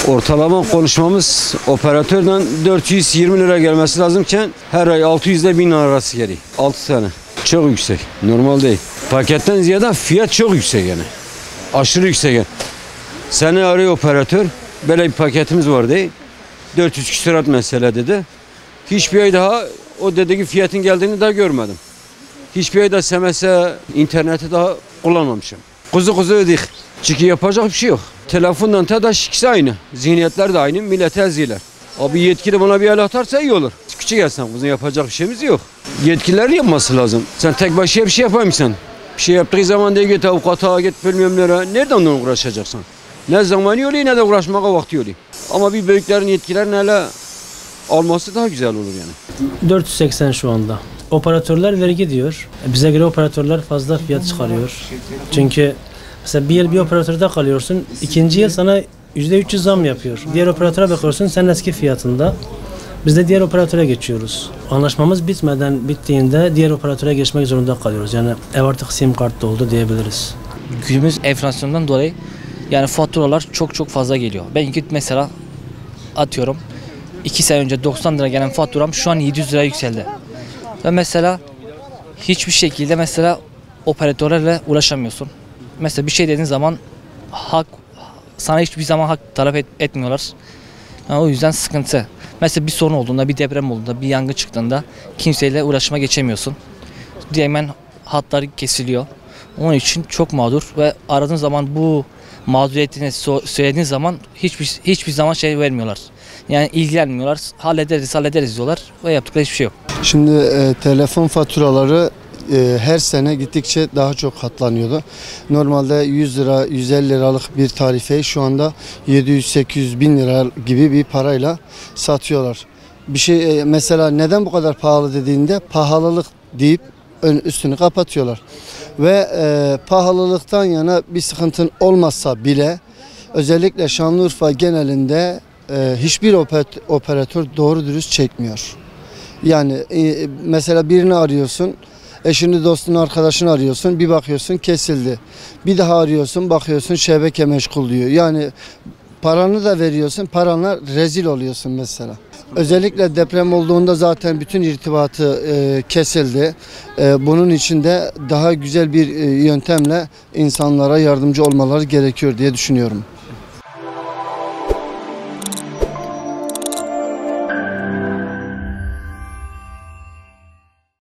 Ortalama konuşmamız operatörden 420 lira gelmesi lazımken her ay 600 ile 1000 lira arası geliyor. 6 tane. Çok yüksek. Normal değil. Paketten ziyade fiyat çok yüksek yani. Aşırı yüksek yani. Seni arıyor operatör. Böyle bir paketimiz var değil. 400 küsurat mesele dedi. Hiçbir ay daha o dediği fiyatın geldiğini daha görmedim. Hiçbir ay da SMS interneti daha kullanmamışım. Kuzu ödedik. Çünkü yapacak bir şey yok. Telefondan TEDAŞ ikisi aynı. Zihniyetler de aynı. Millete eziyorlar. Abi yetkili buna bir el atarsa iyi olur. Küçük gelsen kuzun yapacak bir şeyimiz yok. Yetkililerin yapması lazım. Sen tek başına bir şey yapamıyorsun. Bir şey yaptığı zaman de git avukata git bilmem nereye. Nereden onunla uğraşacaksın? Ne zamanı oluyor ne de uğraşmaya vakti oluyor. Ama bir büyüklerin yetkilerini hele alması daha güzel olur yani. 480 şu anda. Operatörler vergi diyor. Bize göre operatörler fazla fiyat çıkarıyor. Çünkü mesela bir yıl bir operatörde kalıyorsun, ikinci yıl sana %300 zam yapıyor. Diğer operatöre bakıyorsun, sen eski fiyatında. Biz de diğer operatöre geçiyoruz. Anlaşmamız bittiğinde diğer operatöre geçmek zorunda kalıyoruz. Yani ev artık sim kart oldu diyebiliriz. Günümüz enflasyondan dolayı yani faturalar çok fazla geliyor. Ben mesela atıyorum 2 sene önce 90 lira gelen faturam şu an 700 lira yükseldi. Ve mesela hiçbir şekilde mesela operatörlerle ulaşamıyorsun. Mesela bir şey dediğin zaman sana hiçbir zaman hak talep etmiyorlar. Yani o yüzden sıkıntı. Mesela bir sorun olduğunda, bir deprem olduğunda, bir yangın çıktığında kimseyle ulaşıma geçemiyorsun. Hemen hatlar kesiliyor. Onun için çok mağdur ve aradığın zaman bu mağduriyetini söylediğin zaman hiçbir zaman şey vermiyorlar. Yani ilgilenmiyorlar. Hallederiz diyorlar ve yaptıkları hiçbir şey yok. Şimdi telefon faturaları her sene gittikçe daha çok katlanıyordu. Normalde 100 lira, 150 liralık bir tarifeyi şu anda 700-800 bin lira gibi bir parayla satıyorlar. Bir şey mesela neden bu kadar pahalı dediğinde pahalılık deyip üstünü kapatıyorlar. Ve pahalılıktan yana bir sıkıntın olmazsa bile özellikle Şanlıurfa genelinde hiçbir operatör doğru dürüst çekmiyor. Yani mesela birini arıyorsun, eşini, dostunu, arkadaşını arıyorsun, bir bakıyorsun kesildi. Bir daha arıyorsun, bakıyorsun şebeke meşgul diyor. Yani paranı da veriyorsun, paranla rezil oluyorsun mesela. Özellikle deprem olduğunda zaten bütün irtibatı kesildi. Bunun için de daha güzel bir yöntemle insanlara yardımcı olmaları gerekiyor diye düşünüyorum.